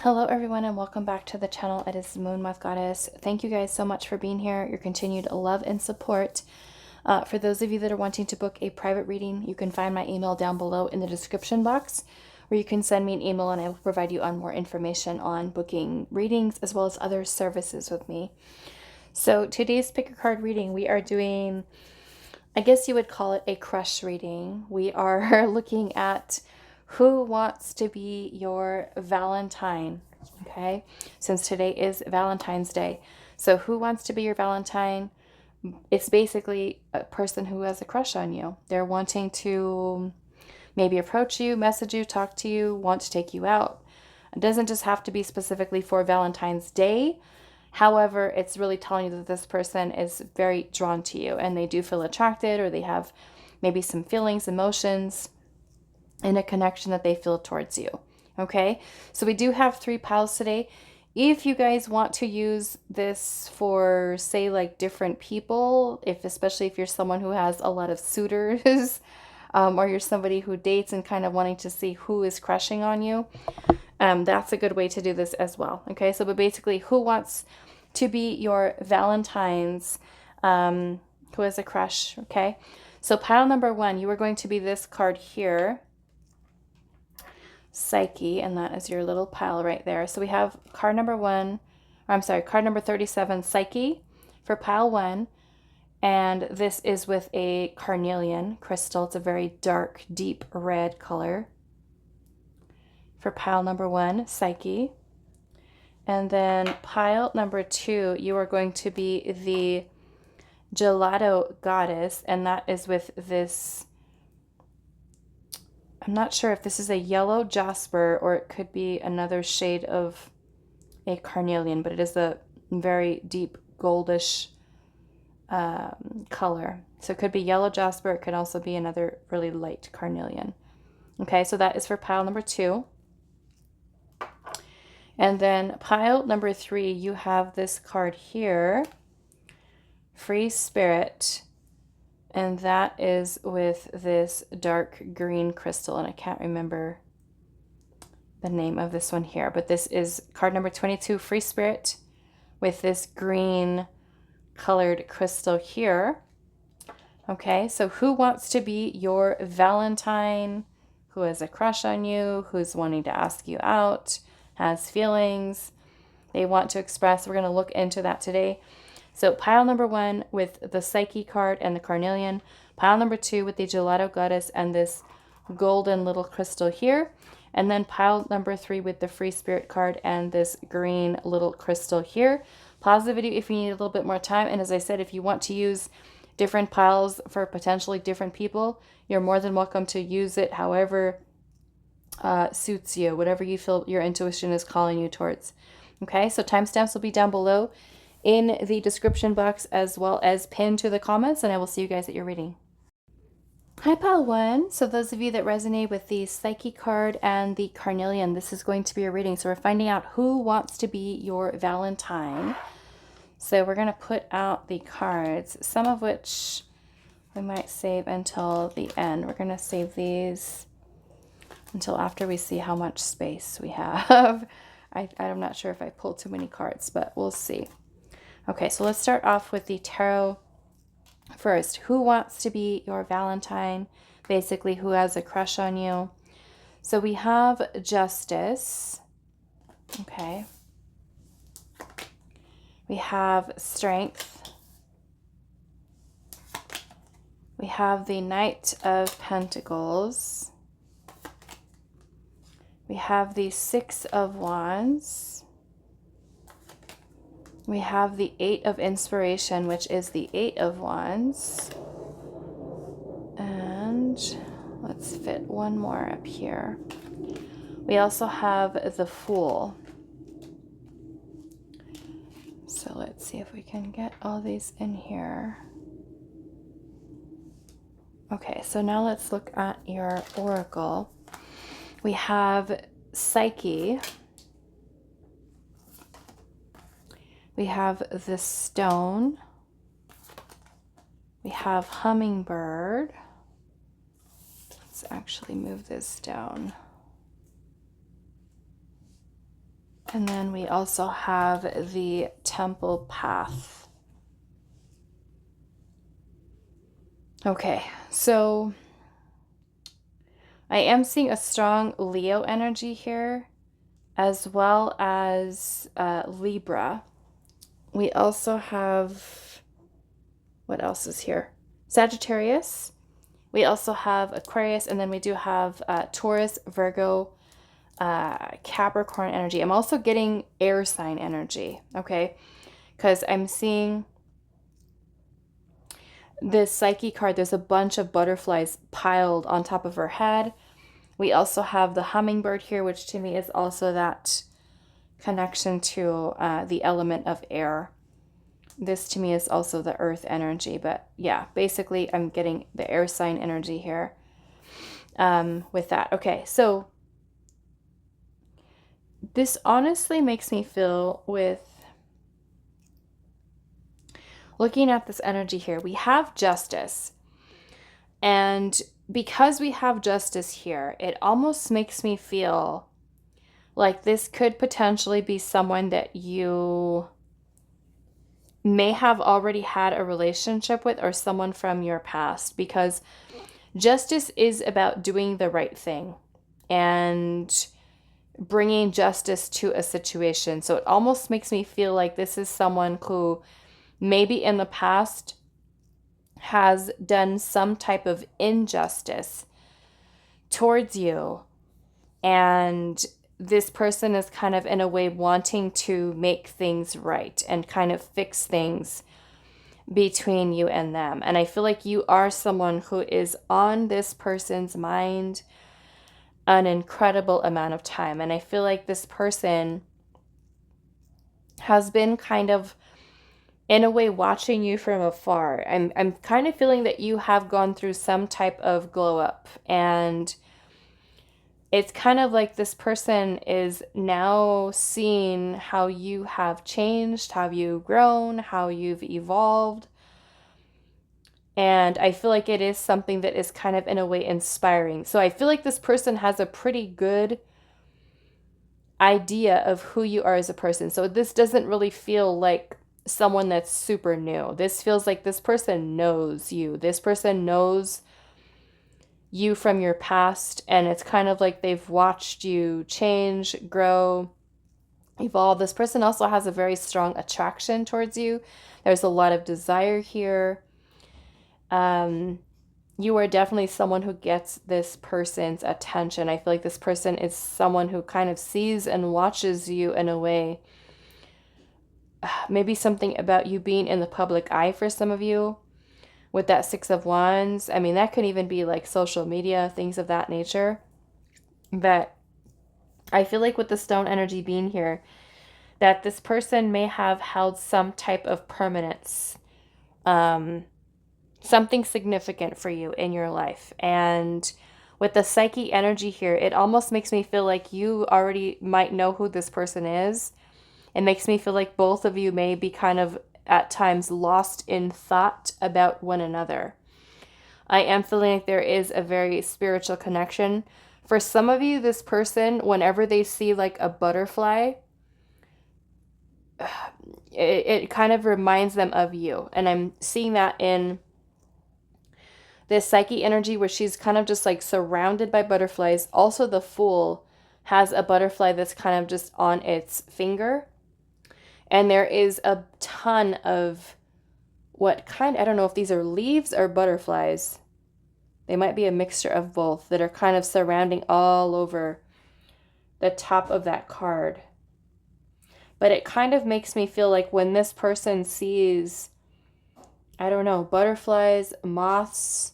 Hello everyone and welcome back to the channel. It is moonmothgoddess. Thank you guys so much for being here, your continued love and support. For those of you that are wanting to book a private reading, you can find my email down below in the description box, where you can send me an email and I will provide you on more information on booking readings as well as other services with me. So today's pick a card reading, we are doing, I guess you would call it a crush reading. We are looking at who wants to be your Valentine, okay? Since today is Valentine's Day. So who wants to be your Valentine? It's basically a person who has a crush on you. They're wanting to maybe approach you, message you, talk to you, want to take you out. It doesn't just have to be specifically for Valentine's Day. However, it's really telling you that this person is very drawn to you and they do feel attracted, or they have maybe some feelings, emotions, in a connection that they feel towards you. Okay, so we do have 3 piles today. If you guys want to use this for, say, like different people, especially if you're someone who has a lot of suitors, or you're somebody who dates and kind of wanting to see who is crushing on you, that's a good way to do this as well. Okay, so but basically, who wants to be your Valentine's, who has a crush? Okay, so pile number 1, you are going to be this card here, Psyche, and that is your little pile right there. So we have card number 1, or I'm sorry, card number 37, Psyche, for pile 1. And this is with a carnelian crystal. It's a very dark, deep red color. For pile number 1, Psyche. And then pile number 2, you are going to be the Gelato Goddess, and that is with this, I'm not sure if this is a yellow jasper or it could be another shade of a carnelian, but it is a very deep goldish color. So it could be yellow jasper. It could also be another really light carnelian. Okay, so that is for pile number 2. And then pile number 3, you have this card here, Free Spirit. And that is with this dark green crystal, and I can't remember the name of this one here, but this is card number 22, Free Spirit, with this green colored crystal here. Okay, so who wants to be your Valentine? Who has a crush on you? Who's wanting to ask you out? Has feelings they want to express? We're going to look into that today. So pile number 1 with the Psyche card and the carnelian. Pile number 2 with the Gelato Goddess and this golden little crystal here. And then pile number 3 with the Free Spirit card and this green little crystal here. Pause the video if you need a little bit more time. And as I said, if you want to use different piles for potentially different people, you're more than welcome to use it however suits you, whatever you feel your intuition is calling you towards. Okay, so timestamps will be down below in the description box as well as pinned to the comments, and I will see you guys at your reading. Hi pile 1. So those of you that resonate with the Psyche card and the carnelian, this is going to be a reading. So we're finding out who wants to be your Valentine. So we're going to put out the cards, some of which we might save until the end. We're going to save these until after we see how much space we have. I'm not sure if I pulled too many cards, but we'll see. Okay, so let's start off with the tarot first. Who wants to be your Valentine? Basically, who has a crush on you? So we have Justice. Okay. We have Strength. We have the Knight of Pentacles. We have the 6 of Wands. We have the 8 of Inspiration, which is the 8 of Wands. And let's fit one more up here. We also have the Fool. So let's see if we can get all these in here. Okay, so now let's look at your oracle. We have Psyche. We have the Stone. We have Hummingbird. Let's actually move this down. And then we also have the Temple Path. Okay, so I am seeing a strong Leo energy here, as well as Libra. We also have, what else is here? Sagittarius. We also have Aquarius, and then we do have Taurus, Virgo, Capricorn energy. I'm also getting air sign energy, okay? Because I'm seeing this Psyche card. There's a bunch of butterflies piled on top of her head. We also have the hummingbird here, which to me is also that connection to the element of air. This to me is also the earth energy, but yeah, basically I'm getting the air sign energy here with that. Okay, so this honestly makes me feel, with looking at this energy here, we have justice. And because we have justice here, it almost makes me feel like this could potentially be someone that you may have already had a relationship with, or someone from your past, because justice is about doing the right thing and bringing justice to a situation. So it almost makes me feel like this is someone who maybe in the past has done some type of injustice towards you, and this person is kind of in a way wanting to make things right and kind of fix things between you and them. And I feel like you are someone who is on this person's mind an incredible amount of time. And I feel like this person has been kind of in a way watching you from afar. I'm kind of feeling that you have gone through some type of glow up, and it's kind of like this person is now seeing how you have changed, how you've grown, how you've evolved. And I feel like it is something that is kind of in a way inspiring. So I feel like this person has a pretty good idea of who you are as a person. So this doesn't really feel like someone that's super new. This feels like this person knows you. This person knows you from your past, and it's kind of like they've watched you change, grow, evolve. This person also has a very strong attraction towards you. There's a lot of desire here. You are definitely someone who gets this person's attention. I feel like this person is someone who kind of sees and watches you in a way. Maybe something about you being in the public eye for some of you. With that Six of Wands, I mean, that could even be like social media, things of that nature. But I feel like with the stone energy being here, that this person may have held some type of permanence, something significant for you in your life. And with the Psyche energy here, it almost makes me feel like you already might know who this person is. It makes me feel like both of you may be kind of at times lost in thought about one another. I am feeling like there is a very spiritual connection. For some of you, this person, whenever they see like a butterfly, it kind of reminds them of you. And I'm seeing that in this Psyche energy where she's kind of just like surrounded by butterflies. Also, the Fool has a butterfly that's kind of just on its finger. And there is a ton of I don't know if these are leaves or butterflies. They might be a mixture of both that are kind of surrounding all over the top of that card. But it kind of makes me feel like when this person sees, I don't know, butterflies, moths,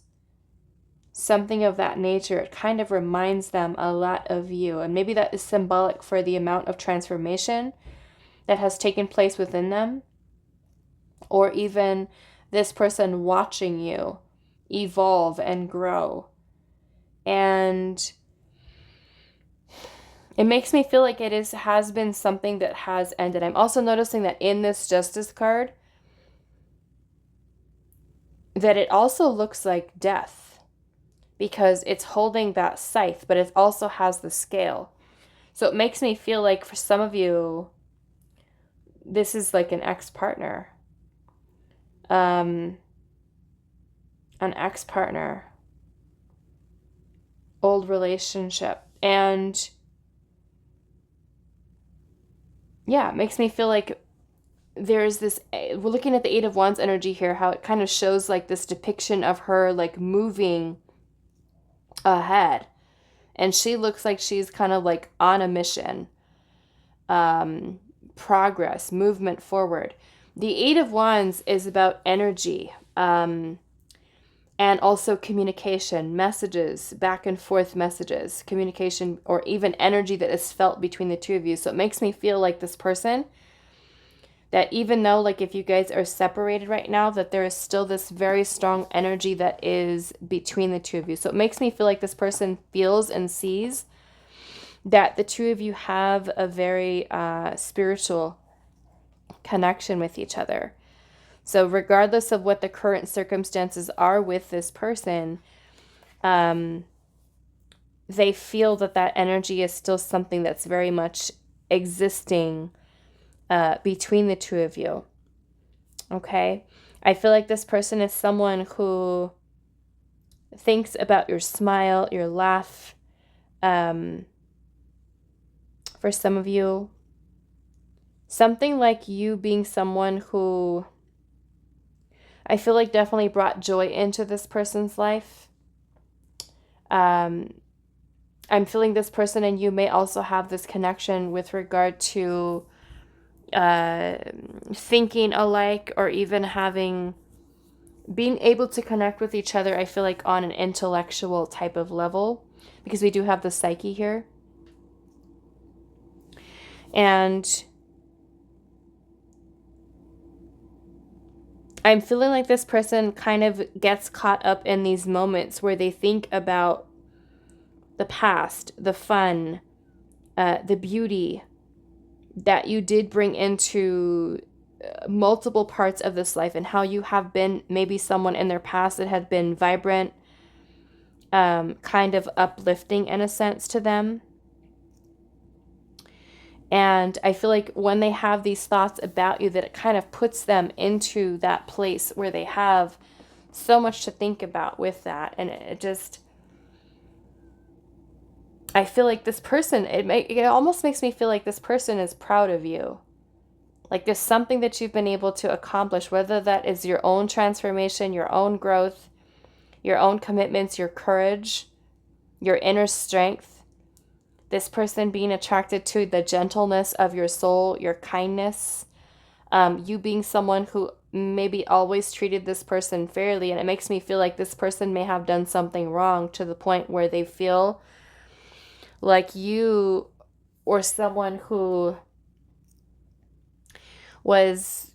something of that nature, it kind of reminds them a lot of you. And maybe that is symbolic for the amount of transformation that has taken place within them, or even this person watching you evolve and grow. And it makes me feel like has been something that has ended. I'm also noticing that in this Justice card, that it also looks like death, because it's holding that scythe, but it also has the scale. So it makes me feel like for some of you, this is like an ex-partner. An ex-partner. Old relationship. And yeah, it makes me feel like there's this, we're looking at the Eight of Wands energy here, how it kind of shows like this depiction of her like moving ahead. And she looks like she's kind of like on a mission. Progress, movement forward. The Eight of Wands is about energy, and also communication, messages, back and forth messages, communication, or even energy that is felt between the two of you. So it makes me feel like this person, that even though like if you guys are separated right now, that there is still this very strong energy that is between the two of you. So it makes me feel like this person feels and sees that the two of you have a very spiritual connection with each other. So regardless of what the current circumstances are with this person, they feel that that energy is still something that's very much existing between the two of you. Okay? I feel like this person is someone who thinks about your smile, your laugh. For some of you, something like you being someone who I feel like definitely brought joy into this person's life. I'm feeling this person and you may also have this connection with regard to thinking alike, or even being able to connect with each other, I feel like on an intellectual type of level, because we do have the psyche here. And I'm feeling like this person kind of gets caught up in these moments where they think about the past, the fun, the beauty that you did bring into multiple parts of this life, and how you have been maybe someone in their past that had been vibrant, kind of uplifting in a sense to them. And I feel like when they have these thoughts about you, that it kind of puts them into that place where they have so much to think about with that. And it just, I feel like this person, it almost makes me feel like this person is proud of you. Like there's something that you've been able to accomplish, whether that is your own transformation, your own growth, your own commitments, your courage, your inner strength. This person being attracted to the gentleness of your soul, your kindness, you being someone who maybe always treated this person fairly. And it makes me feel like this person may have done something wrong to the point where they feel like you, or someone who was,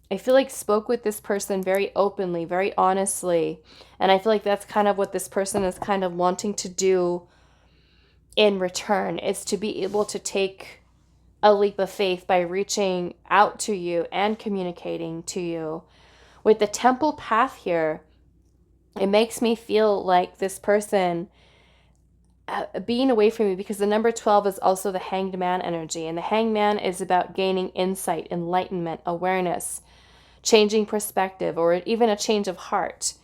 I feel like spoke with this person very openly, very honestly. And I feel like that's kind of what this person is kind of wanting to do in return, is to be able to take a leap of faith by reaching out to you and communicating to you. With the temple path here, it makes me feel like this person being away from you, because the number 12 is also the hanged man energy, and the hanged man is about gaining insight, enlightenment, awareness, changing perspective, or even a change of heart.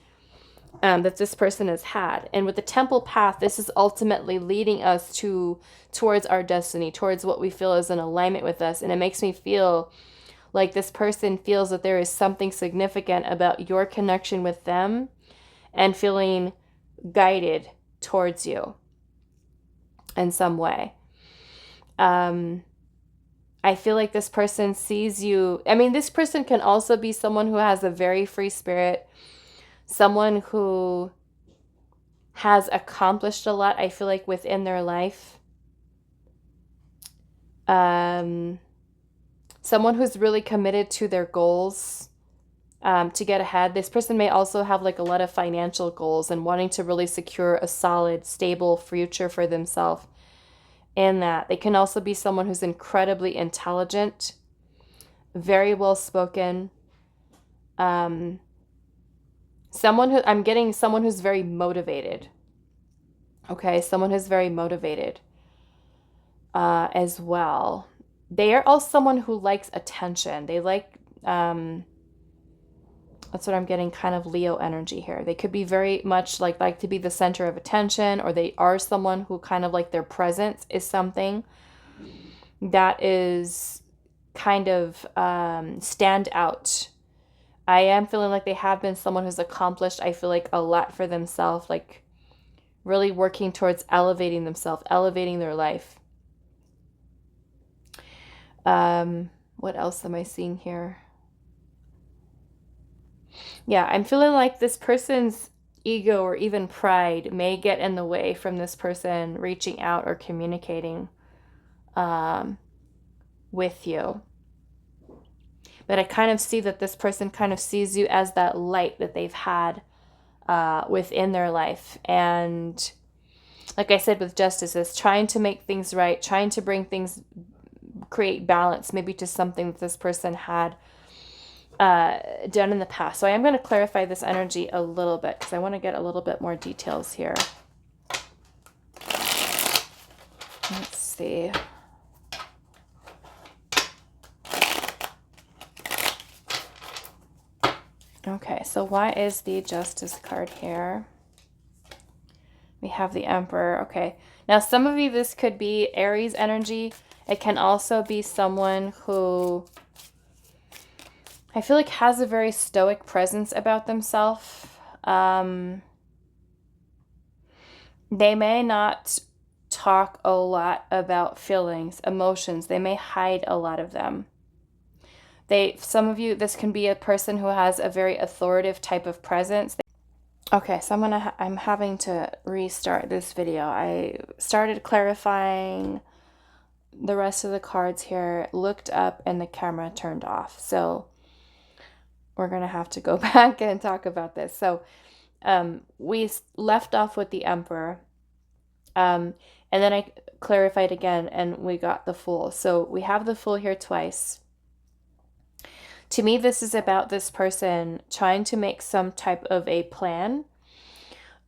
That this person has had. And with the temple path, this is ultimately leading us towards our destiny, towards what we feel is in alignment with us. And it makes me feel like this person feels that there is something significant about your connection with them, and feeling guided towards you in some way. I feel like this person sees you. I mean, this person can also be someone who has a very free spirit, someone who has accomplished a lot, I feel like, within their life. Someone who's really committed to their goals, to get ahead. This person may also have like a lot of financial goals and wanting to really secure a solid, stable future for themselves. In that, they can also be someone who's incredibly intelligent, very well spoken, I'm getting someone who's very motivated. Okay, someone who's very motivated. as well. They are also someone who likes attention. They like, that's what I'm getting, kind of Leo energy here. They could be very much like to be the center of attention, or they are someone who kind of like their presence is something that is kind of stand out. I am feeling like they have been someone who's accomplished, I feel like, a lot for themselves, like really working towards elevating themselves, elevating their life. What else am I seeing here? Yeah, I'm feeling like this person's ego or even pride may get in the way from this person reaching out or communicating with you. But I kind of see that this person kind of sees you as that light that they've had within their life. And like I said with Justice, is trying to make things right, trying to bring things, create balance maybe to something that this person had done in the past. So I am going to clarify this energy a little bit because I want to get a little bit more details here. Let's see. Okay, so why is the Justice card here? We have the Emperor. Okay, now some of you, this could be Aries energy. It can also be someone who I feel like has a very stoic presence about themselves. They may not talk a lot about feelings, emotions. They may hide a lot of them. Some of you, this can be a person who has a very authoritative type of presence. Okay, so I'm having to restart this video. I started clarifying the rest of the cards here, looked up, and the camera turned off. So we're going to have to go back and talk about this. So we left off with the Emperor. And then I clarified again, and we got the Fool. So we have the Fool here twice. To me, this is about this person trying to make some type of a plan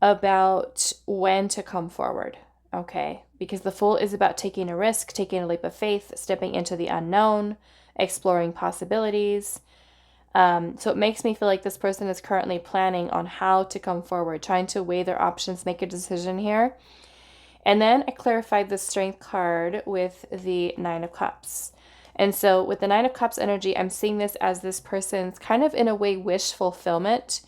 about when to come forward, okay? Because the Fool is about taking a risk, taking a leap of faith, stepping into the unknown, exploring possibilities. So it makes me feel like this person is currently planning on how to come forward, trying to weigh their options, make a decision here. And then I clarified the Strength card with the Nine of Cups. And so with the Nine of Cups energy, I'm seeing this as this person's kind of, in a way, wish fulfillment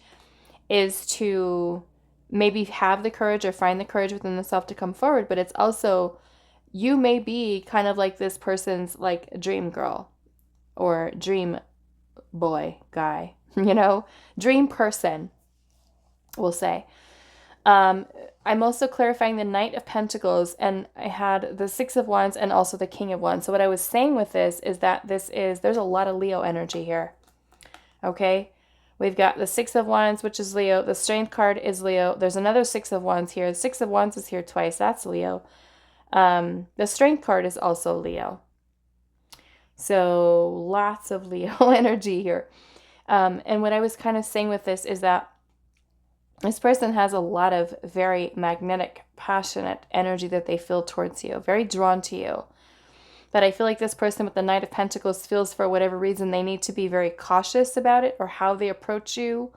is to maybe have the courage or find the courage within themselves to come forward. But it's also, you may be kind of like this person's like dream girl or dream boy, guy, you know, dream person, we'll say. I'm also clarifying the Knight of Pentacles, and I had the Six of Wands and also the King of Wands. So what I was saying with this is that there's a lot of Leo energy here. Okay. We've got the Six of Wands, which is Leo. The Strength card is Leo. There's another Six of Wands here. The Six of Wands is here twice. That's Leo. The Strength card is also Leo. So lots of Leo energy here. And what I was kind of saying with this is that this person has a lot of very magnetic, passionate energy that they feel towards you, very drawn to you. But I feel like this person with the Knight of Pentacles feels, for whatever reason, they need to be very cautious about it, or how they approach you,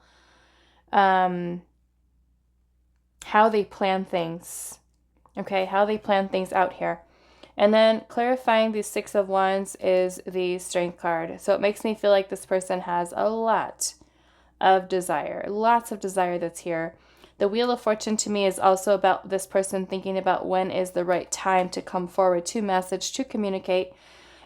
how they plan things, okay, how they plan things out here. And then clarifying the Six of Wands is the Strength card. So it makes me feel like this person has a lot of desire, lots of desire that's here. The Wheel of Fortune to me is also about this person thinking about when is the right time to come forward, to message, to communicate.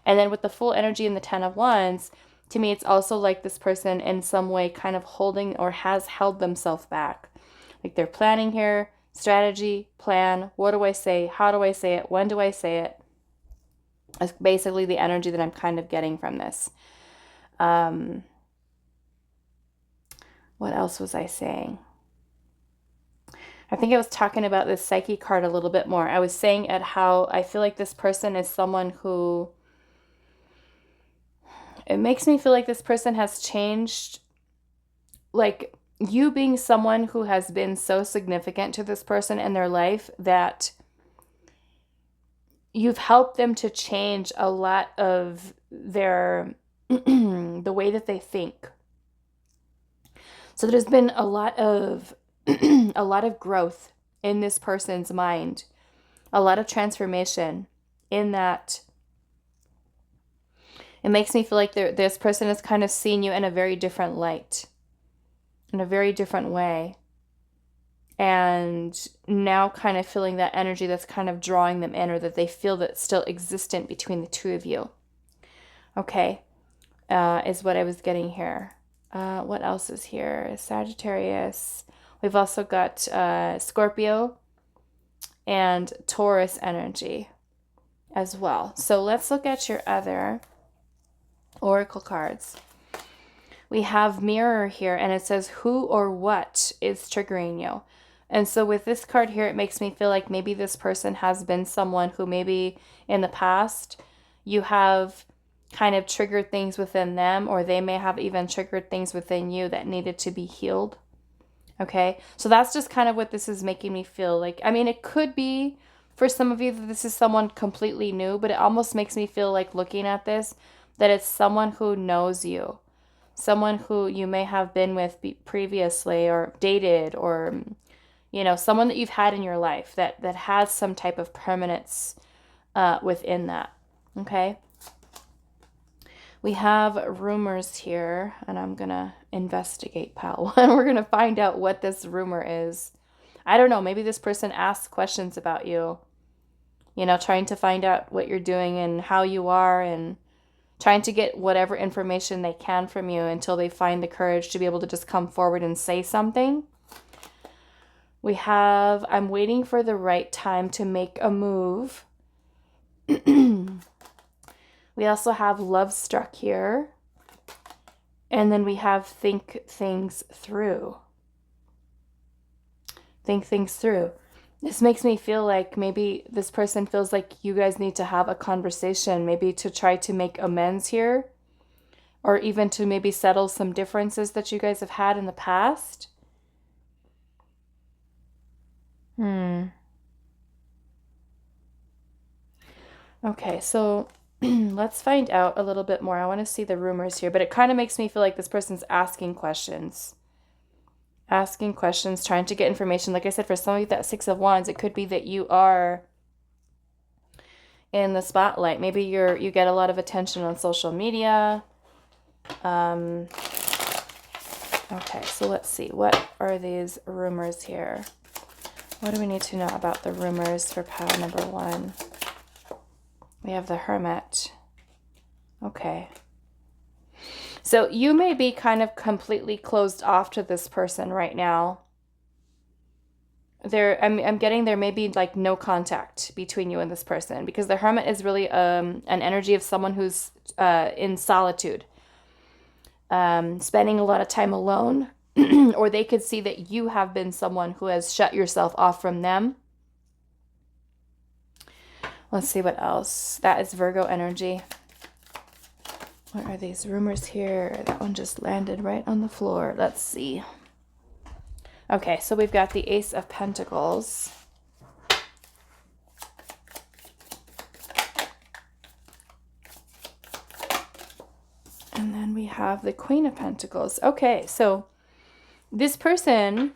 And then with the Full energy and the Ten of Wands, to me it's also like this person in some way kind of holding or has held themselves back. Like they're planning here, strategy, plan, what do I say, how do I say it, when do I say it? That's basically the energy that I'm kind of getting from this. What else was I saying? I think I was talking about this Psyche card a little bit more. I was saying at how I feel like this person is someone who, it makes me feel like this person has changed, like you being someone who has been so significant to this person in their life that you've helped them to change a lot of their, the way that they think. So there's been a lot of, a lot of growth in this person's mind, a lot of transformation in that. It makes me feel like this person has kind of seen you in a very different light, in a very different way. And now kind of feeling that energy that's kind of drawing them in, or that they feel that's still existent between the two of you. Okay, is what I was getting here. What else is here? Sagittarius. We've also got Scorpio and Taurus energy as well. So let's look at your other oracle cards. We have Mirror here, and it says who or what is triggering you. And so with this card here, it makes me feel like maybe this person has been someone who maybe in the past you have kind of triggered things within them, or they may have even triggered things within you that needed to be healed. Okay, so that's just kind of what this is making me feel like. I mean, it could be for some of you that this is someone completely new, but it almost makes me feel like, looking at this, that it's someone who knows you, someone who you may have been with previously, or dated, or, you know, someone that you've had in your life that has some type of permanence within that. Okay. We have rumors here, and I'm going to investigate pile one. We're going to find out what this rumor is. I don't know. Maybe this person asks questions about you, you know, trying to find out what you're doing and how you are, and trying to get whatever information they can from you until they find the courage to be able to just come forward and say something. We have, I'm waiting for the right time to make a move. We also have Love Struck here. And then we have Think Things Through. Think things through. This makes me feel like maybe this person feels like you guys need to have a conversation, maybe to try to make amends here, or even to maybe settle some differences that you guys have had in the past. Okay, so let's find out a little bit more. I want to see the rumors here, but it kind of makes me feel like this person's asking questions. Asking questions, trying to get information. Like I said, for some of you, that Six of Wands, it could be that you are in the spotlight. Maybe you get a lot of attention on social media. Okay, so let's see. What are these rumors here? What do we need to know about the rumors for pile number one? We have the Hermit. Okay. So you may be kind of completely closed off to this person right now. I'm getting there may be like no contact between you and this person, because the Hermit is really an energy of someone who's in solitude, spending a lot of time alone, or they could see that you have been someone who has shut yourself off from them. Let's see what else. That is Virgo energy. What are these rumors here? That one just landed right on the floor. Let's see. Okay, so we've got the Ace of Pentacles. And then we have the Queen of Pentacles. Okay, so this person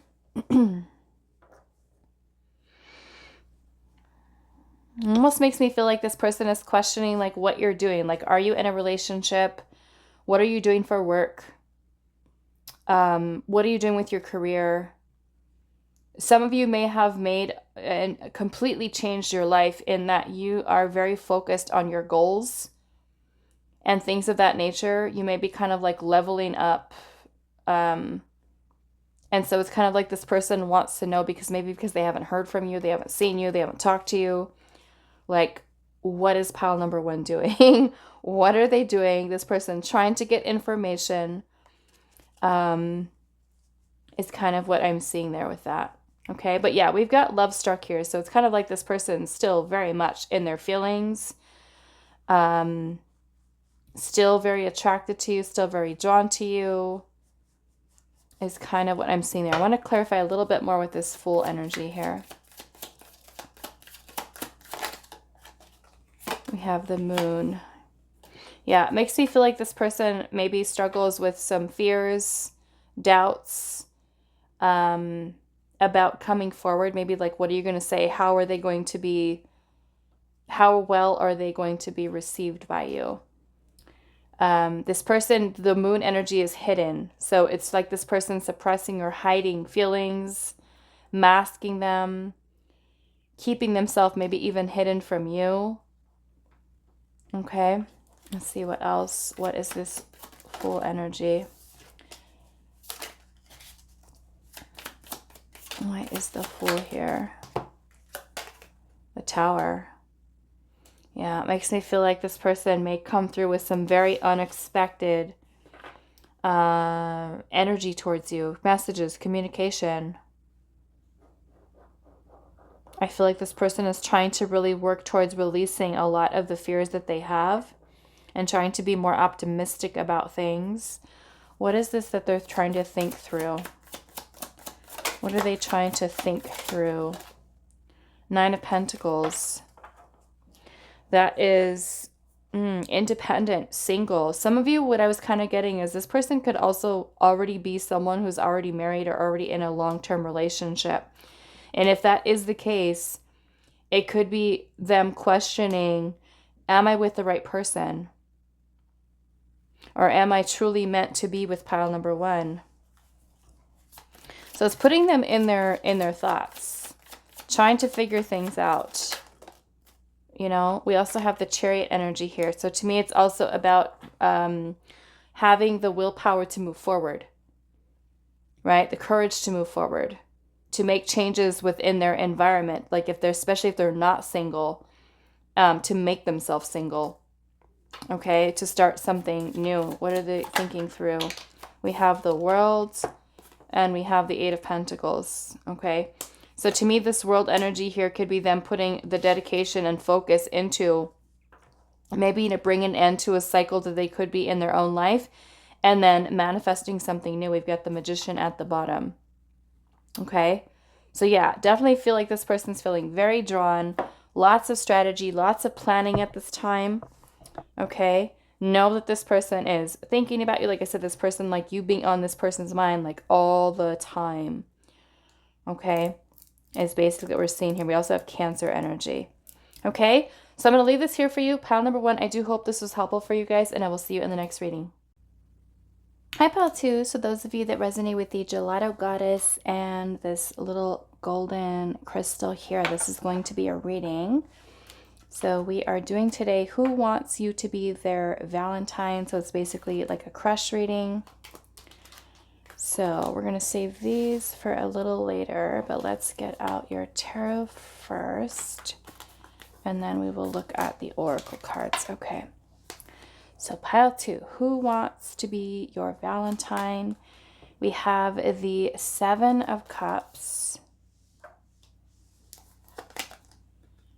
almost makes me feel like this person is questioning like what you're doing. Like, are you in a relationship? What are you doing for work? What are you doing with your career? Some of you may have made and completely changed your life in that you are very focused on your goals and things of that nature. You may be kind of like leveling up. And so it's kind of like this person wants to know, because they haven't heard from you, they haven't seen you, they haven't talked to you. Like, what is pile number one doing? What are they doing? This person trying to get information is kind of what I'm seeing there with that. Okay, but yeah, we've got Love Struck here. So it's kind of like this person still very much in their feelings. Still very attracted to you, still very drawn to you, is kind of what I'm seeing there. I want to clarify a little bit more with this Fool energy here. have the moon. Yeah, it makes me feel like this person maybe struggles with some fears, doubts, about coming forward. Maybe like, what are you going to say? How well are they going to be received by you? This person, the moon energy is hidden. So it's like this person suppressing or hiding feelings, masking them, keeping themselves maybe even hidden from you. Okay, let's see what else. What is this Fool energy? Why is the Fool here? The Tower. Yeah, it makes me feel like this person may come through with some very unexpected energy towards you. Messages, communication. I feel like this person is trying to really work towards releasing a lot of the fears that they have and trying to be more optimistic about things. What is this that they're trying to think through? What are they trying to think through? Nine of Pentacles. That is independent, single. Some of you, what I was kind of getting is this person could also already be someone who's already married or already in a long-term relationship. And if that is the case, it could be them questioning, am I with the right person? Or am I truly meant to be with pile number one? So it's putting them in their thoughts, trying to figure things out. You know, we also have the Chariot energy here. So to me, it's also about having the willpower to move forward, right? The courage to move forward, to make changes within their environment. Like especially if they're not single, to make themselves single, okay? To start something new. What are they thinking through? We have the World and we have the Eight of Pentacles, okay? So to me, this World energy here could be them putting the dedication and focus into maybe to bring an end to a cycle that they could be in their own life and then manifesting something new. We've got the Magician at the bottom. Okay. So yeah, definitely feel like this person's feeling very drawn. Lots of strategy, lots of planning at this time. Okay. Know that this person is thinking about you. Like I said, this person, like you being on this person's mind, like all the time. Okay. Is basically what we're seeing here. We also have Cancer energy. Okay, so I'm going to leave this here for you. Pile number one, I do hope this was helpful for you guys, and I will see you in the next reading. Hi, pile two. So those of you that resonate with the Gelato Goddess and this little golden crystal here, this is going to be a reading. So we are doing today Who Wants You to Be Their Valentine. So it's basically like a crush reading. So we're going to save these for a little later, but let's get out your tarot first, and then we will look at the oracle cards. Okay, so pile two, who wants to be your Valentine? We have the Seven of Cups.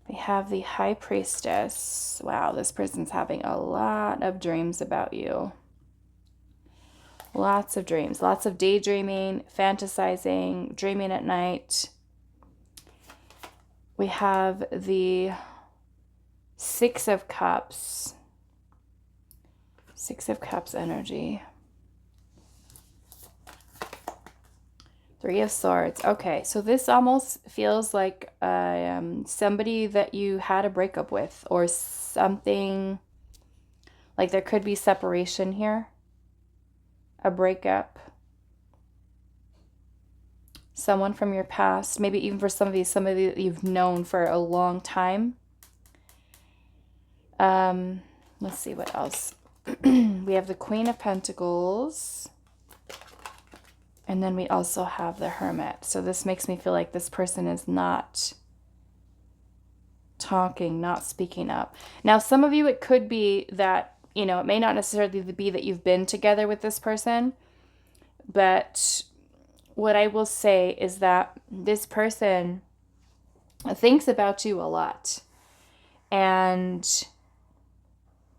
We have the High Priestess. Wow, this person's having a lot of dreams about you. Lots of dreams, lots of daydreaming, fantasizing, dreaming at night. We have the Six of Cups. Six of Cups energy. Three of Swords. Okay, so this almost feels like somebody that you had a breakup with, or something like there could be separation here. A breakup, someone from your past, maybe even for somebody that you've known for a long time. Let's see what else. We have the Queen of Pentacles, and then we also have the Hermit. So this makes me feel like this person is not talking, not speaking up. Now, some of you, it could be that, you know, it may not necessarily be that you've been together with this person, but what I will say is that this person thinks about you a lot, and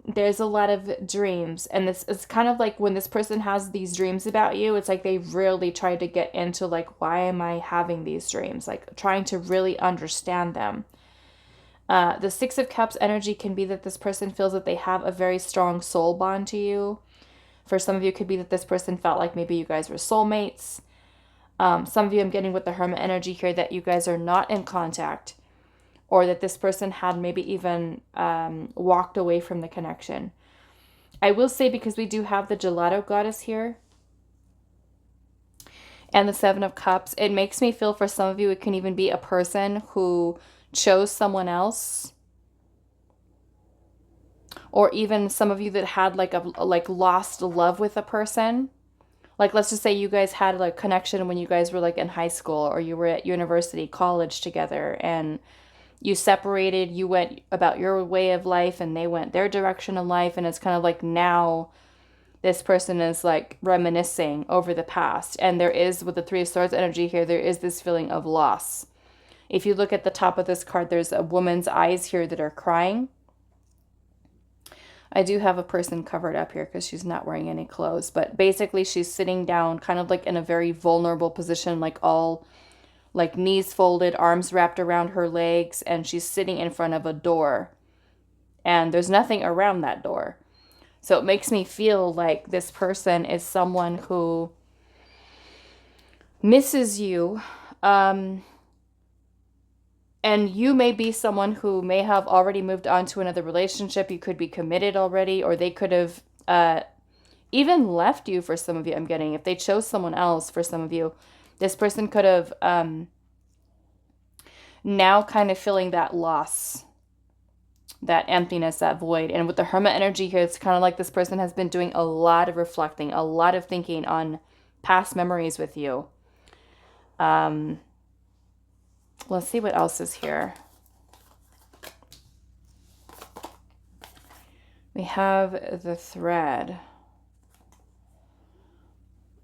there's a lot of dreams, and this is kind of like when this person has these dreams about you, it's like they really try to get into like, why am I having these dreams? Like trying to really understand them. The Six of Cups energy can be that this person feels that they have a very strong soul bond to you. For some of you, it could be that this person felt like maybe you guys were soulmates. Some of you, I'm getting with the Hermit energy here, that you guys are not in contact, or that this person had maybe even walked away from the connection. I will say, because we do have the Gelato goddess here and the Seven of Cups, it makes me feel for some of you it can even be a person who chose someone else, or even some of you that had like lost love with a person. Like, let's just say you guys had like connection when you guys were like in high school, or you were at university, college together, and you separated, you went about your way of life and they went their direction of life, and it's kind of like now this person is like reminiscing over the past. And there is, with the Three of Swords energy here, there is this feeling of loss. If you look at the top of this card, there's a woman's eyes here that are crying. I do have a person covered up here because she's not wearing any clothes, but basically she's sitting down kind of like in a very vulnerable position, like all like knees folded, arms wrapped around her legs, and she's sitting in front of a door, and there's nothing around that door. So it makes me feel like this person is someone who misses you, and you may be someone who may have already moved on to another relationship. You could be committed already, or they could have even left you for some of you, I'm getting. If they chose someone else for some of you, this person could have now kind of feeling that loss, that emptiness, that void. And with the Hermit energy here, it's kind of like this person has been doing a lot of reflecting, a lot of thinking on past memories with you. Let's see what else is here. We have the thread.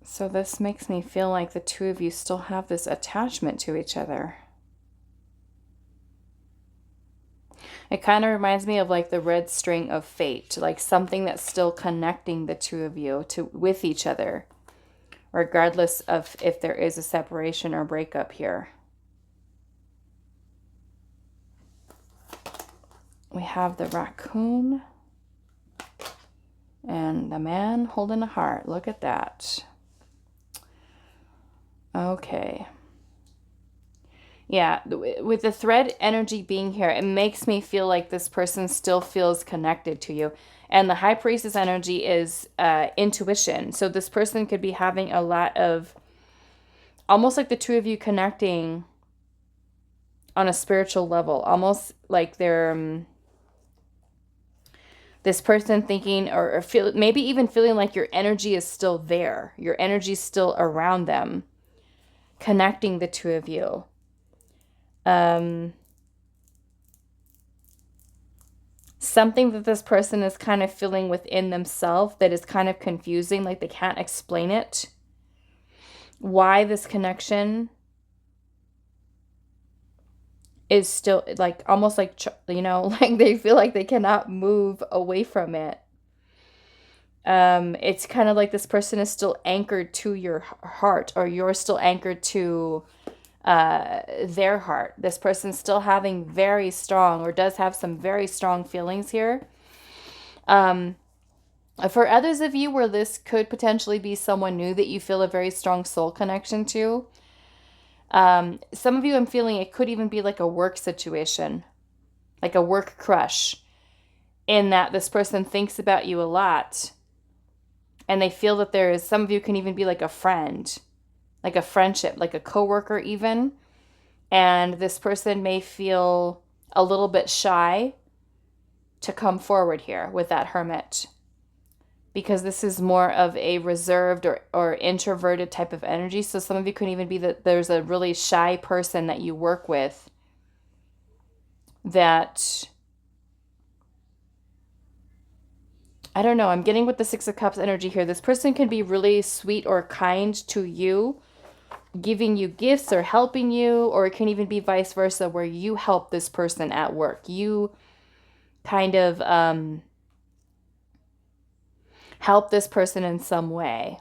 So this makes me feel like the two of you still have this attachment to each other. It kind of reminds me of like the red string of fate, like something that's still connecting the two of you with each other, regardless of if there is a separation or breakup here. We have the raccoon and the man holding a heart. Look at that. Okay. Yeah, with the thread energy being here, it makes me feel like this person still feels connected to you. And the High Priestess energy is intuition. So this person could be having a lot of, almost like the two of you connecting on a spiritual level. Almost like they're, this person thinking or feel, maybe even feeling like your energy is still there. Your energy is still around them, connecting the two of you. Something that this person is kind of feeling within themselves that is kind of confusing, like they can't explain it. Why this connection is still like almost like, you know, like they feel like they cannot move away from it. It's kind of like this person is still anchored to your heart, or you're still anchored to their heart. This person's still having very strong, or does have some very strong feelings here. For others of you where this could potentially be someone new that you feel a very strong soul connection to, some of you, I'm feeling it could even be like a work situation, like a work crush, in that this person thinks about you a lot, and they feel that there is, some of you can even be like a friend, like a friendship, like a coworker even. And this person may feel a little bit shy to come forward here with that Hermit, because this is more of a reserved or introverted type of energy. So some of you can even be that there's a really shy person that you work with that, I don't know, I'm getting with the Six of Cups energy here. This person can be really sweet or kind to you, giving you gifts or helping you, or it can even be vice versa, where you help this person at work. You kind of help this person in some way.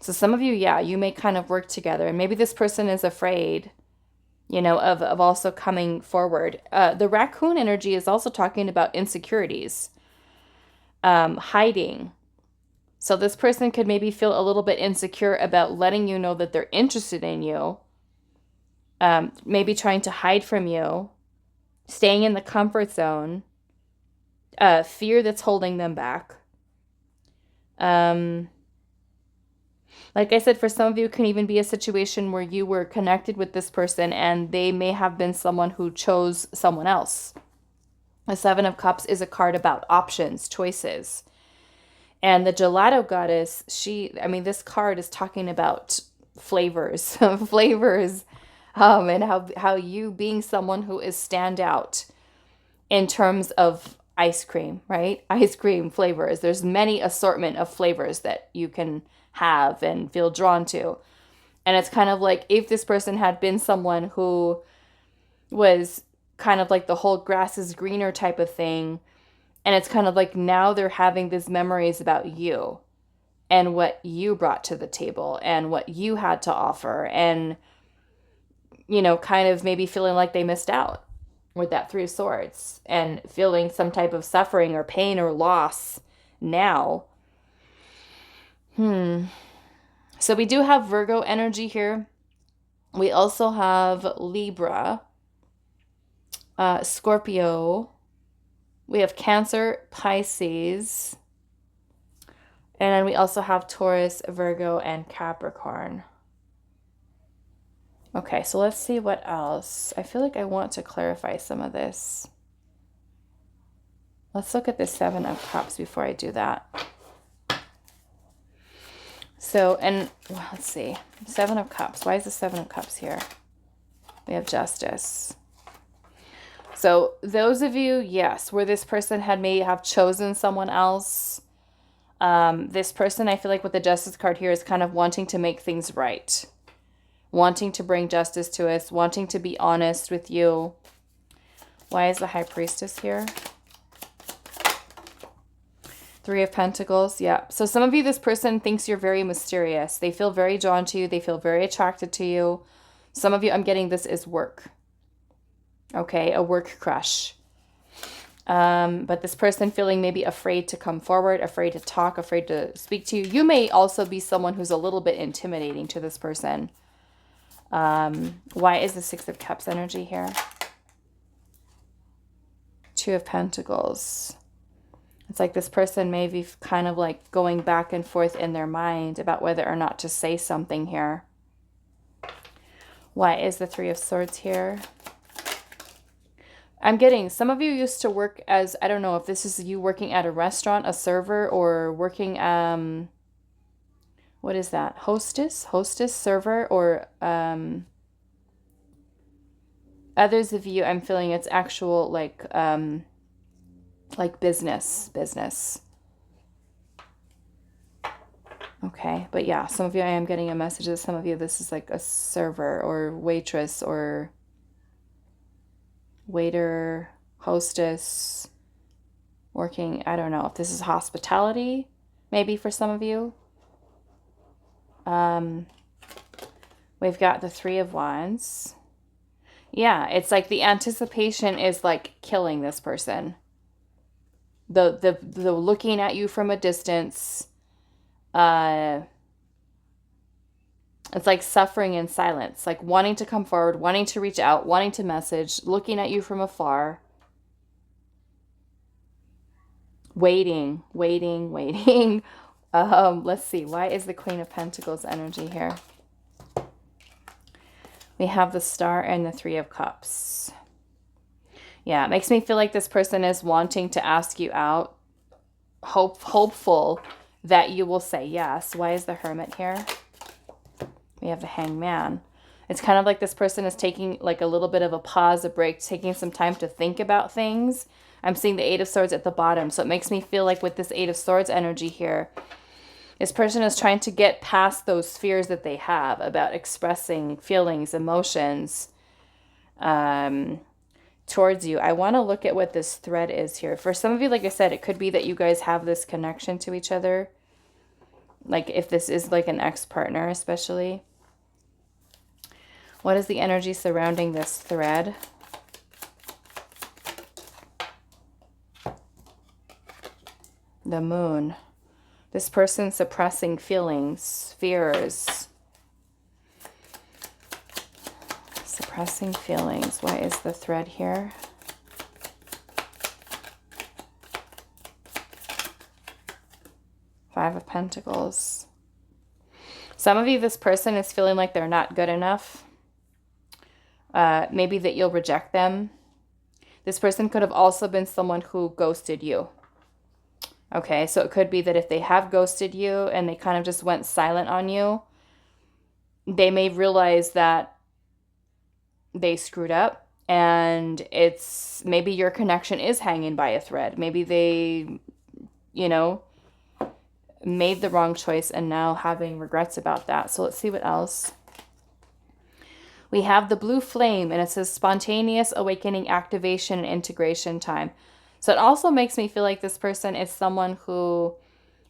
So some of you, yeah, you may kind of work together, and maybe this person is afraid you know, of also coming forward. The raccoon energy is also talking about insecurities, hiding. So this person could maybe feel a little bit insecure about letting you know that they're interested in you, maybe trying to hide from you, staying in the comfort zone, fear that's holding them back. Like I said, for some of you, it can even be a situation where you were connected with this person and they may have been someone who chose someone else. The Seven of Cups is a card about options, choices. And the Gelato Goddess, this card is talking about flavors, flavors, and how you being someone who is standout in terms of ice cream, right? Ice cream flavors. There's many assortment of flavors that you can have and feel drawn to. And it's kind of like if this person had been someone who was kind of like the whole grass is greener type of thing. And it's kind of like now they're having these memories about you and what you brought to the table and what you had to offer. And, you know, kind of maybe feeling like they missed out with that Three of Swords and feeling some type of suffering or pain or loss now. So we do have Virgo energy here. We also have Libra, Scorpio. We have Cancer, Pisces. And then we also have Taurus, Virgo, and Capricorn. Okay, so let's see what else. I feel like I want to clarify some of this. Let's look at the Seven of Cups before I do that. So, and well, let's see. Seven of Cups. Why is the Seven of Cups here? We have Justice. So those of you, yes, where this person may have chosen someone else. This person, I feel like with the Justice card here, is kind of wanting to make things right. Wanting to bring justice to us. Wanting to be honest with you. Why is the High Priestess here? Three of Pentacles, yeah. So some of you, this person thinks you're very mysterious. They feel very drawn to you. They feel very attracted to you. Some of you, I'm getting this is work. Okay, a work crush. But this person feeling maybe afraid to come forward, afraid to talk, afraid to speak to you. You may also be someone who's a little bit intimidating to this person. Why is the Six of Cups energy here? Two of Pentacles. It's like this person may be kind of like going back and forth in their mind about whether or not to say something here. Why is the Three of Swords here? I'm getting, some of you used to work as, I don't know if this is you working at a restaurant, a server, or working, what is that? Hostess, server, or others of you, I'm feeling it's actual like business. Okay, but yeah, some of you, I am getting a message that some of you, this is like a server or waitress or waiter, hostess, working, I don't know if this is hospitality, maybe for some of you. We've got the Three of Wands. Yeah, it's like the anticipation is like killing this person. The looking at you from a distance, it's like suffering in silence, like wanting to come forward, wanting to reach out, wanting to message, looking at you from afar, waiting. Let's see, why is the Queen of Pentacles energy here? We have the Star and the Three of Cups. Yeah, it makes me feel like this person is wanting to ask you out, hopeful that you will say yes. Why is the Hermit here? We have the Hangman. It's kind of like this person is taking like a little bit of a pause, a break, taking some time to think about things. I'm seeing the Eight of Swords at the bottom. So it makes me feel like with this Eight of Swords energy here, this person is trying to get past those fears that they have about expressing feelings, emotions, towards you. I want to look at what this thread is here. For some of you, like I said, it could be that you guys have this connection to each other. Like if this is like an ex-partner especially. What is the energy surrounding this thread? The moon. This person suppressing feelings, fears. Suppressing feelings. What is the thread here? Five of Pentacles. Some of you, this person is feeling like they're not good enough. Maybe that you'll reject them. This person could have also been someone who ghosted you. Okay, so it could be that if they have ghosted you and they kind of just went silent on you, they may realize that they screwed up and it's maybe your connection is hanging by a thread. Maybe they, you know, made the wrong choice and now having regrets about that. So let's see what else. We have the blue flame and it says spontaneous awakening, activation, and integration time. So it also makes me feel like this person is someone who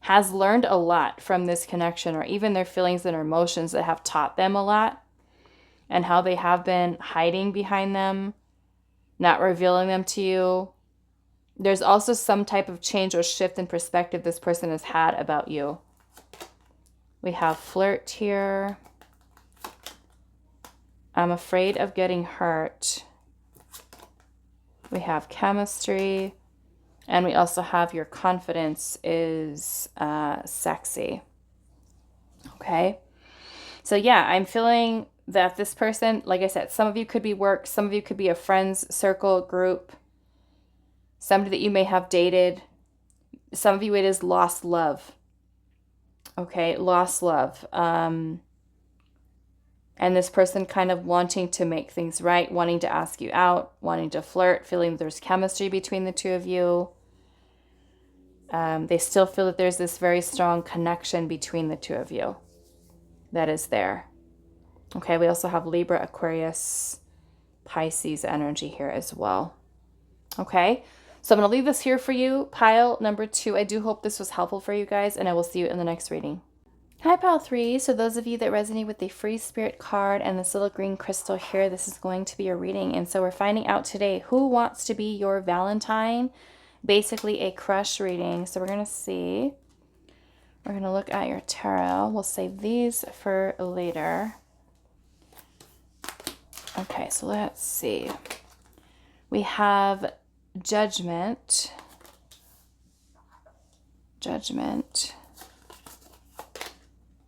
has learned a lot from this connection, or even their feelings and emotions that have taught them a lot, and how they have been hiding behind them, not revealing them to you. There's also some type of change or shift in perspective this person has had about you. We have flirt here. I'm afraid of getting hurt. We have chemistry. And we also have your confidence is sexy. Okay. So yeah, I'm feeling that this person, like I said, some of you could be work. Some of you could be a friends circle group. Somebody that you may have dated. Some of you, it is lost love. Okay. Lost love. And this person kind of wanting to make things right, wanting to ask you out, wanting to flirt, feeling there's chemistry between the two of you. They still feel that there's this very strong connection between the two of you that is there. Okay, we also have Libra, Aquarius, Pisces energy here as well. Okay, so I'm going to leave this here for you, pile number 2. I do hope this was helpful for you guys, and I will see you in the next reading. Hi, pile 3. So those of you that resonate with the free spirit card and this little green crystal here, this is going to be your reading. And so we're finding out today who wants to be your Valentine. Basically a crush reading. So we're going to see. We're going to look at your tarot. We'll save these for later. Okay, so let's see. We have Judgment. Judgment.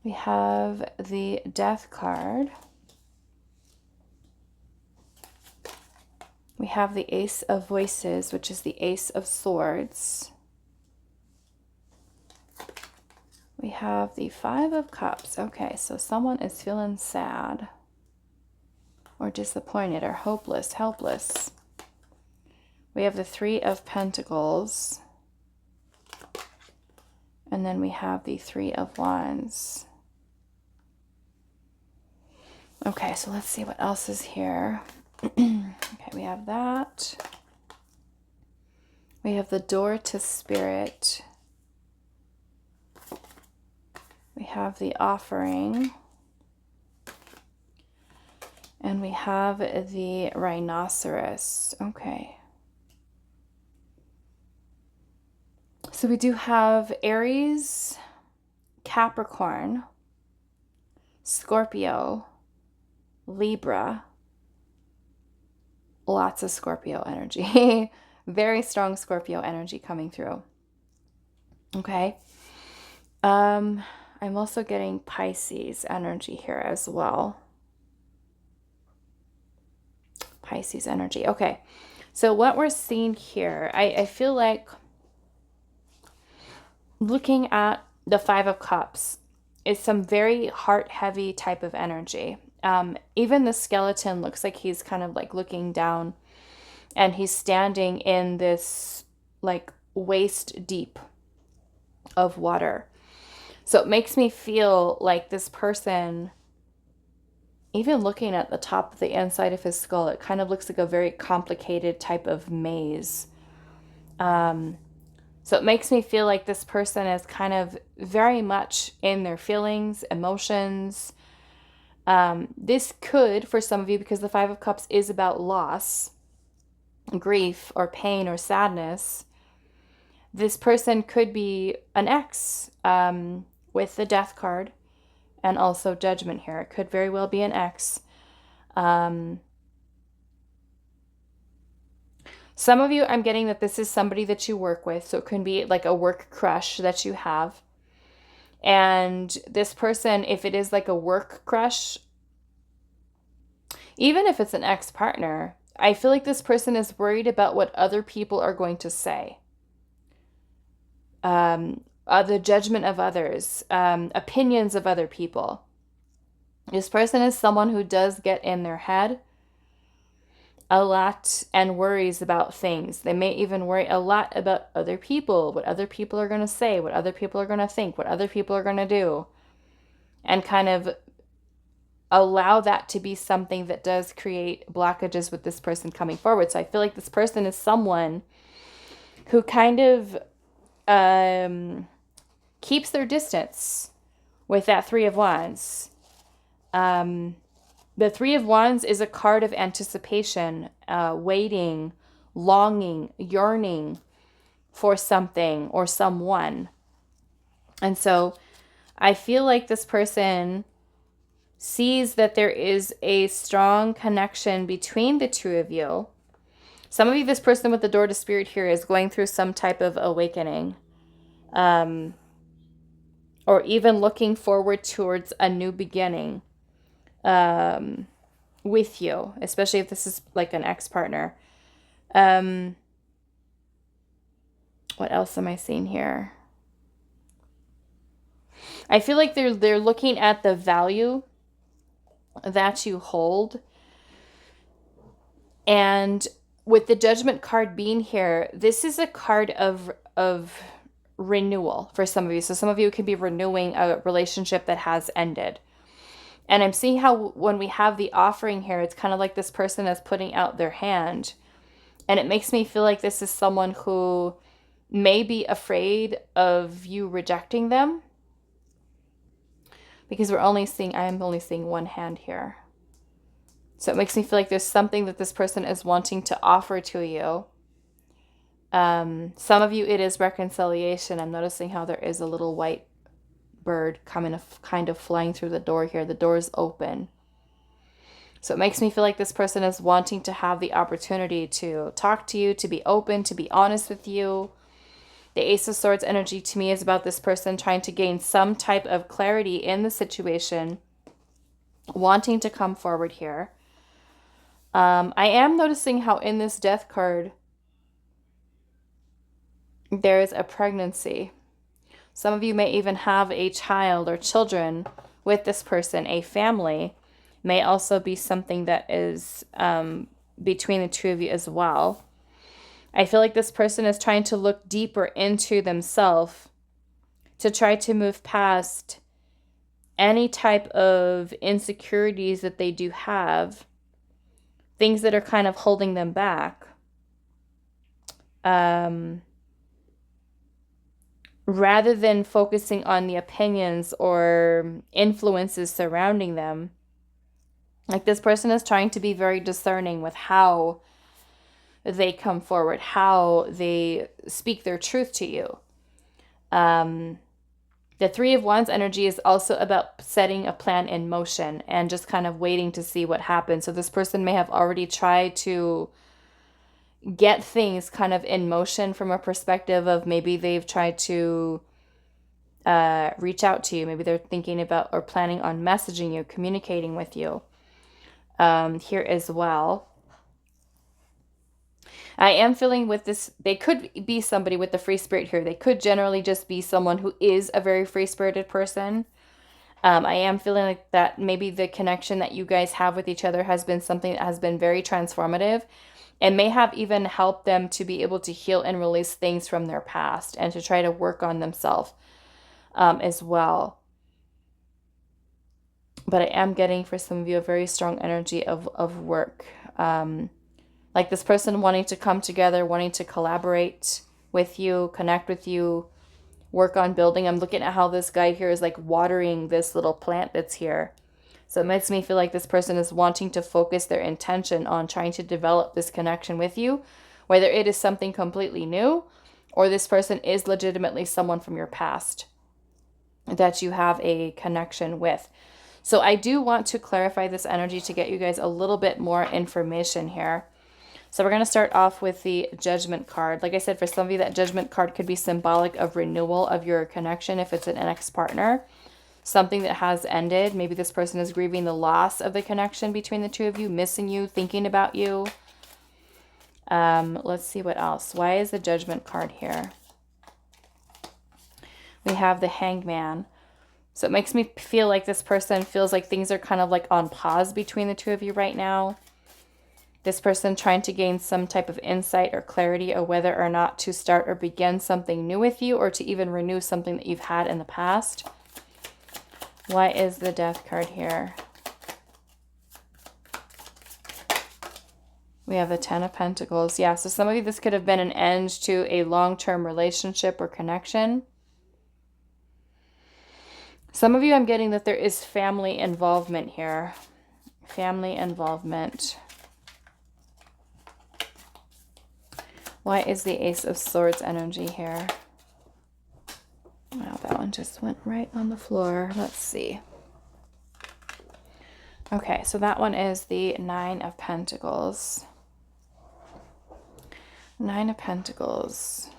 We have the Death card. We have the Ace of Voices, which is the Ace of Swords. We have the Five of Cups. Okay, so someone is feeling sad or disappointed or hopeless, helpless. We have the Three of Pentacles. And then we have the Three of Wands. Okay, so let's see what else is here. Okay, we have that. We have the Door to Spirit. We have the Offering. And we have the Rhinoceros. Okay. So we do have Aries, Capricorn, Scorpio, Libra. Lots of Scorpio energy. Very strong Scorpio energy coming through. Okay. I'm also getting Pisces energy here as well. Pisces energy. Okay. So what we're seeing here, I feel like looking at the Five of Cups is some very heart-heavy type of energy. Even the skeleton looks like he's kind of like looking down and he's standing in this like waist deep of water. So it makes me feel like this person, even looking at the top of the inside of his skull, it kind of looks like a very complicated type of maze. So it makes me feel like this person is kind of very much in their feelings, emotions, This could, for some of you, because the Five of Cups is about loss, grief, or pain, or sadness, this person could be an ex, with the Death card and also Judgment here. It could very well be an ex. Some of you, I'm getting that this is somebody that you work with, so it can be like a work crush that you have. And this person, if it is like a work crush, even if it's an ex-partner, I feel like this person is worried about what other people are going to say. The judgment of others, opinions of other people. This person is someone who does get in their head a lot and worries about things. They may even worry a lot about other people, what other people are going to say, what other people are going to think, what other people are going to do, and kind of allow that to be something that does create blockages with this person coming forward. So I feel like this person is someone who kind of keeps their distance with that Three of Wands. The Three of Wands is a card of anticipation, waiting, longing, yearning for something or someone. And so I feel like this person sees that there is a strong connection between the two of you. Some of you, this person with the Door to Spirit here is going through some type of awakening, or even looking forward towards a new beginning with you, especially if this is like an ex-partner. What else am I seeing here? I feel like they're looking at the value that you hold. And with the Judgment card being here, this is a card of renewal for some of you. So some of you could be renewing a relationship that has ended. And I'm seeing how when we have the offering here, it's kind of like this person is putting out their hand. And it makes me feel like this is someone who may be afraid of you rejecting them. Because I am only seeing one hand here. So it makes me feel like there's something that this person is wanting to offer to you. Some of you, it is reconciliation. I'm noticing how there is a little white bird kind of flying through the door here. The door is open. So it makes me feel like this person is wanting to have the opportunity to talk to you, to be open, to be honest with you. The Ace of Swords energy to me is about this person trying to gain some type of clarity in the situation, wanting to come forward here. I am noticing how in this Death card, there is a pregnancy. Some of you may even have a child or children with this person. A family may also be something that is between the two of you as well. I feel like this person is trying to look deeper into themselves to try to move past any type of insecurities that they do have, things that are kind of holding them back. Rather than focusing on the opinions or influences surrounding them, like this person is trying to be very discerning with how they come forward, how they speak their truth to you. The Three of Wands energy is also about setting a plan in motion and just kind of waiting to see what happens. So this person may have already tried to get things kind of in motion from a perspective of maybe they've tried to reach out to you. Maybe they're thinking about or planning on messaging you, communicating with you here as well. I am feeling with this, they could be somebody with the free spirit here. They could generally just be someone who is a very free-spirited person. I am feeling like that maybe the connection that you guys have with each other has been something that has been very transformative and may have even helped them to be able to heal and release things from their past and to try to work on themselves as well. But I am getting for some of you a very strong energy of work. Like this person wanting to come together, wanting to collaborate with you, connect with you, work on building. I'm looking at how this guy here is like watering this little plant that's here. So it makes me feel like this person is wanting to focus their intention on trying to develop this connection with you, whether it is something completely new or this person is legitimately someone from your past that you have a connection with. So I do want to clarify this energy to get you guys a little bit more information here. So we're going to start off with the Judgment card. Like I said, for some of you, that Judgment card could be symbolic of renewal of your connection if it's an ex-partner. Something that has ended. Maybe this person is grieving the loss of the connection between the two of you, missing you, thinking about you. Let's see what else. Why is the Judgment card here? We have the Hangman. So it makes me feel like this person feels like things are kind of like on pause between the two of you right now. This person trying to gain some type of insight or clarity of whether or not to start or begin something new with you, or to even renew something that you've had in the past. Why is the Death card here? We have the Ten of Pentacles. Yeah, so some of you, this could have been an end to a long-term relationship or connection. Some of you, I'm getting that there is family involvement here. Family involvement. Why is the Ace of Swords energy here? Wow, that one just went right on the floor. Let's see. Okay, so that one is the Nine of Pentacles. Nine of Pentacles.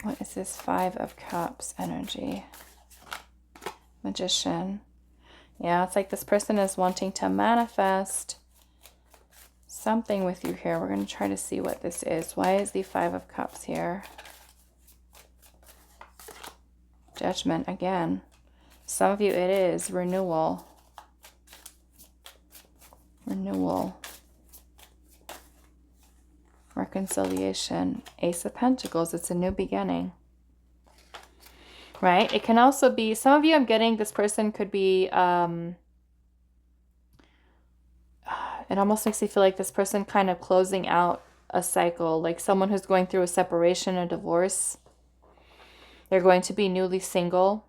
What is this Five of Cups energy? Magician. Yeah, it's like this person is wanting to manifest something with you here. We're going to try to see what this is. Why is the Five of Cups here? Judgment again. Some of you, it is renewal. Renewal. Reconciliation. Ace of Pentacles. It's a new beginning. Right? It can also be, some of you, I'm getting this person could be, it almost makes me feel like this person kind of closing out a cycle, like someone who's going through a separation, a divorce. They're going to be newly single.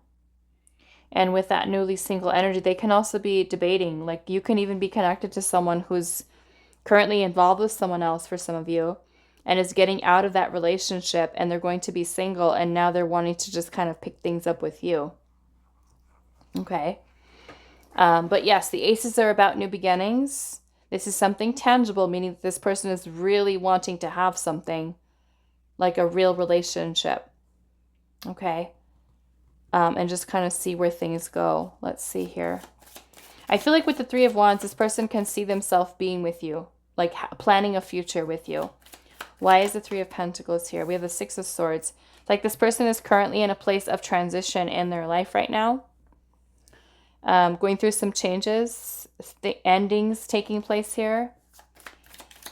And with that newly single energy, they can also be debating. Like you can even be connected to someone who's currently involved with someone else for some of you, and is getting out of that relationship, and they're going to be single, and now they're wanting to just kind of pick things up with you. Okay. But yes, the aces are about new beginnings. This is something tangible, meaning that this person is really wanting to have something, like a real relationship. Okay. And just kind of see where things go. Let's see here. I feel like with the Three of Wands, this person can see themselves being with you, like planning a future with you. Why is the Three of Pentacles here? We have the Six of Swords. It's like this person is currently in a place of transition in their life right now. Going through some changes, endings taking place here.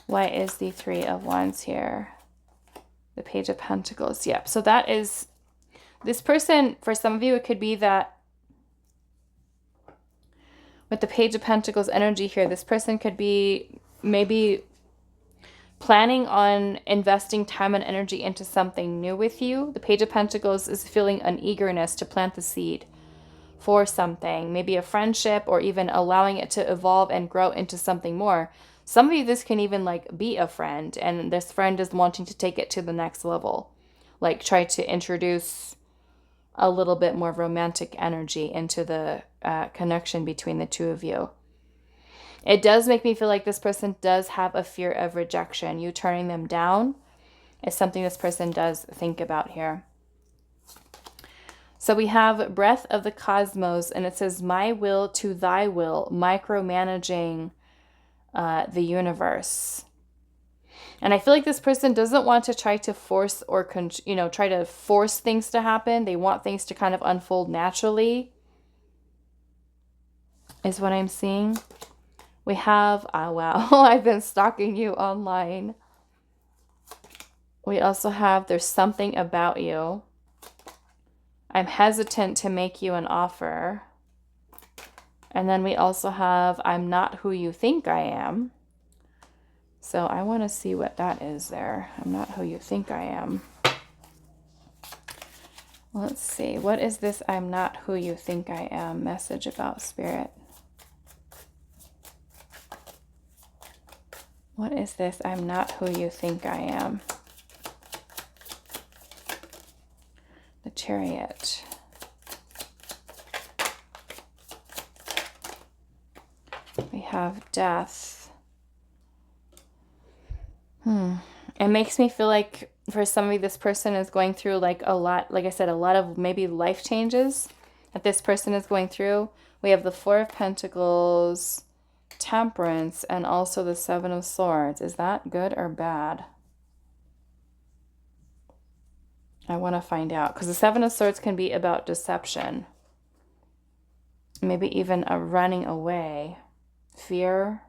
Why is the Three of Wands here? The Page of Pentacles. Yep. So that is, this person, for some of you, it could be that with the Page of Pentacles energy here, this person could be maybe planning on investing time and energy into something new with you. The Page of Pentacles is feeling an eagerness to plant the seed for something, maybe a friendship, or even allowing it to evolve and grow into something more. Some of you, this can even like be a friend, and this friend is wanting to take it to the next level, like try to introduce a little bit more romantic energy into the connection between the two of you. It does make me feel like this person does have a fear of rejection. You turning them down is something this person does think about here. So we have Breath of the Cosmos, and it says, my will to thy will, micromanaging the universe. And I feel like this person doesn't want to try to force or, try to force things to happen. They want things to kind of unfold naturally, is what I'm seeing. We have, oh wow, I've been stalking you online. We also have, there's something about you. I'm hesitant to make you an offer. And then we also have, I'm not who you think I am. So I want to see what that is there. I'm not who you think I am. Let's see. What is this I'm not who you think I am message about, Spirit? What is this I'm not who you think I am? The Chariot. We have Death. It makes me feel like for some of you, this person is going through like a lot, like I said, a lot of maybe life changes that this person is going through. We have the Four of Pentacles, Temperance, and also the Seven of Swords. Is that good or bad? I want to find out, because the Seven of Swords can be about deception. Maybe even a running away. Fear.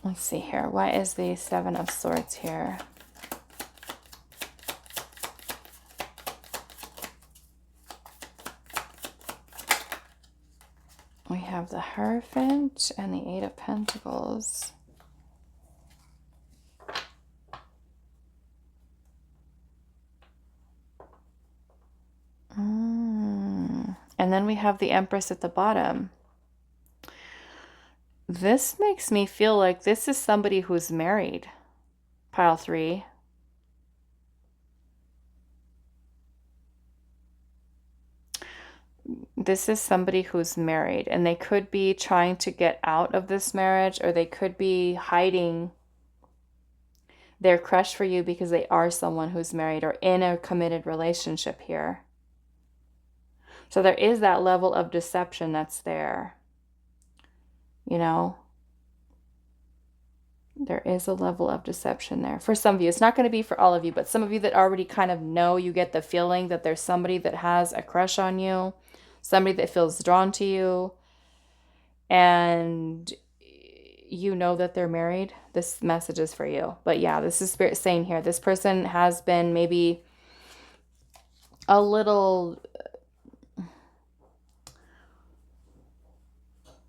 Let's see here. Why is the Seven of Swords here? We have the Hierophant and the Eight of Pentacles. And then we have the Empress at the bottom. This makes me feel like this is somebody who's married. Pile 3. This is somebody who's married, and they could be trying to get out of this marriage, or they could be hiding their crush for you because they are someone who's married or in a committed relationship here. So there is that level of deception that's there. You know, there is a level of deception there. For some of you, it's not going to be for all of you, but some of you that already kind of know, you get the feeling that there's somebody that has a crush on you, somebody that feels drawn to you, and you know that they're married. This message is for you. But yeah, this is Spirit saying here, this person has been maybe a little,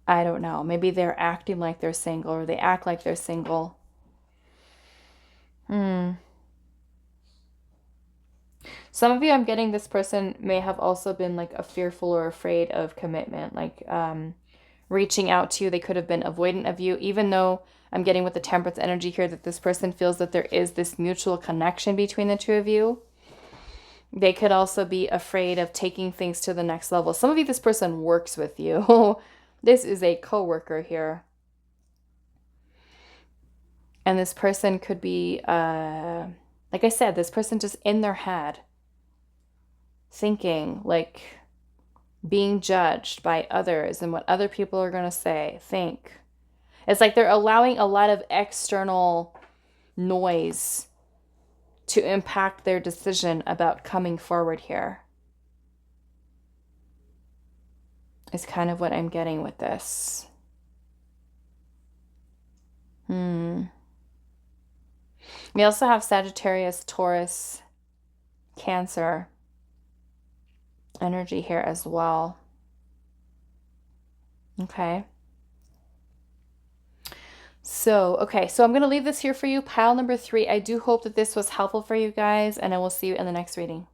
I don't know, maybe they're acting like they're single, or they act like they're single. Some of you, I'm getting this person may have also been like a fearful or afraid of commitment, like reaching out to you. They could have been avoidant of you, even though I'm getting with the Temperance energy here that this person feels that there is this mutual connection between the two of you. They could also be afraid of taking things to the next level. Some of you, this person works with you. This is a coworker here. And this person could be, like I said, this person just in their head thinking, like being judged by others and what other people are going to say, think. It's like they're allowing a lot of external noise to impact their decision about coming forward here. Is kind of what I'm getting with this. We also have Sagittarius, Taurus, Cancer energy here as well. Okay. So I'm going to leave this here for you. Pile number 3. I do hope that this was helpful for you guys, and I will see you in the next reading.